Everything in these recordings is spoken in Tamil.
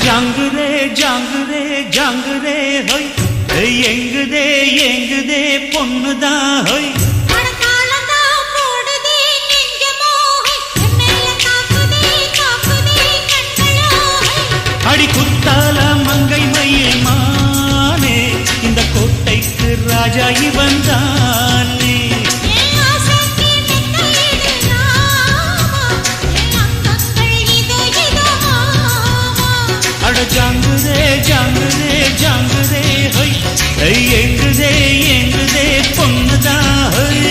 ஜாங்குதே ஜாங்குதே ஜாங்குதே ஹொய் எங்குதே எங்குதே பொண்ணுதான் ஹொய் அடி குத்தால மங்கை மயில் மானே இந்த கோட்டைக்கு ராஜா இவன் தானே ஜாங்குதே ஜாங்குதே ஜாங்குதே ஹொய் எங்குதே எங்குதே பொண்ணுதான் ஹொய்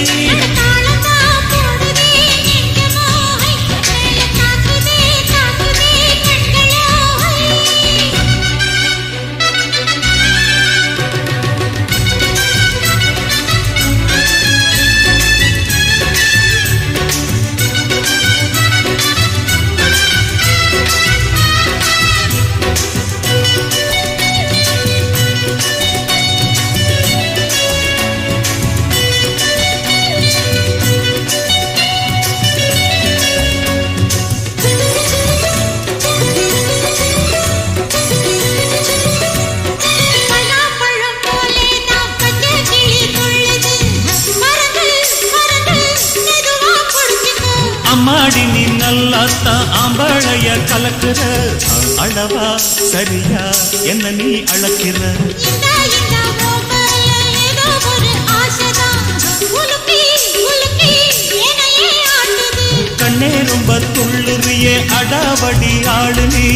அம்மாடி நீ நல்லாத்தா ஆம்பாளைய கலக்குற அளவா சரியா என்ன நீ அழக்கிற கண்ணே ரொம்ப துள்ளுறியே அடாவடி ஆடு நீ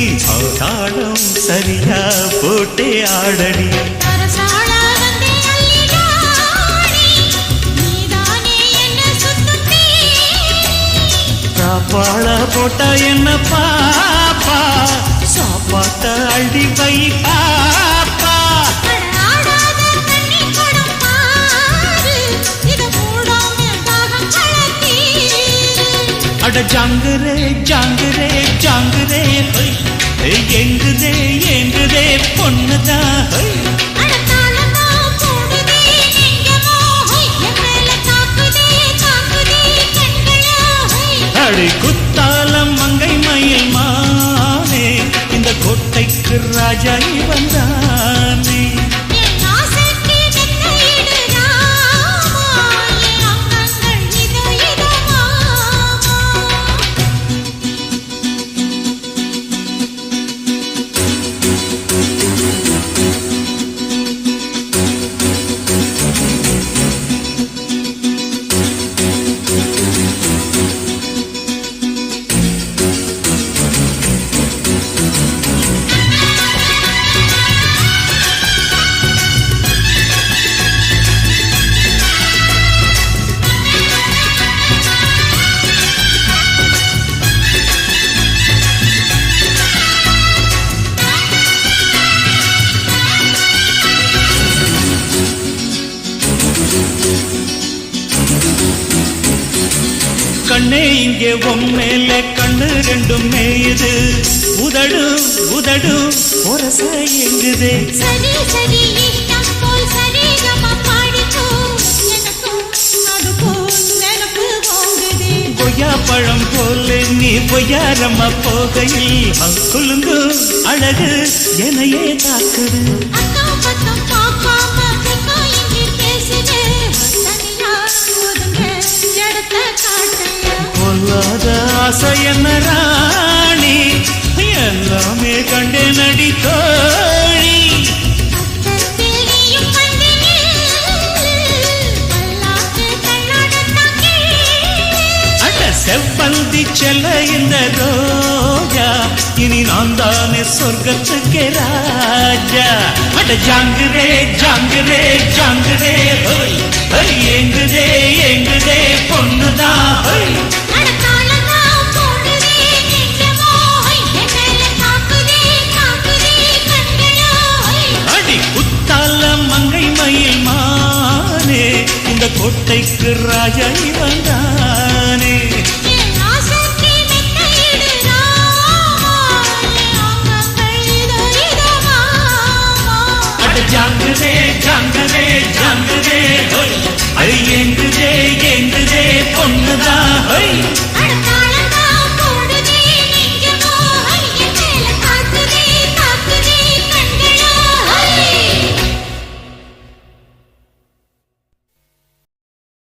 தாளம் சரியா போட்டே ஆடடி பாழ போட்டா என்ன பாப்பா சாப்பாட்ட அள்ளி வை பாப்பா அட ஜாங்குரே ஜாங்குரே ஜாங்குரே எங்குதே எங்குதே பொண்ணுதான் அடி குத்தாலம் மங்கை மயில் மானே இந்த கோட்டைக்கு ராஜா இவன் தானே கண்ணே இங்கே உம்மேல கண்ணு ரெண்டும் மேயுது உதடு உதடு ஒரச எங்குதே சரி சரி இஷ்டம் போல் சரிகம பாடிக்கோ எனக்கும் அதுக்கோ நெனப்பு போகுதே கொய்யா பழம் போல நீ பொய்யாரம்மா போகையில் குலுங்கு அழகு என்னையே தாக்குது அக்கம் பக்கம் பார்க்காம கண்ணா இங்கே பேசுதே தனியா ஒதுங்க இடத்த காட்டையா பொல்லாத ஆசை என்ன ராணி எல்லாமே கண்டே நடி தோழி அட செவ்வந்தி செல்ல இந்த ரோஜா இனி நான் தானே சொர்க்கத்துக்கே ராஜா. அட ஜாங்குரே ஜாங்குரே ஜாங்குரே ஹோய் ஹை எங்குதே எங்குதே பொண்ணுதான் ஹோய். அடி குத்தால மங்கை மயில் மானே இந்த கோட்டைக்கு ராஜா வந்தானே. ஜாங்குதே ஜாங்குதே ஜாங்குதே ஹோய் ஐ எங்குதே எங்குதே பொண்ணுதான் ஹோய்.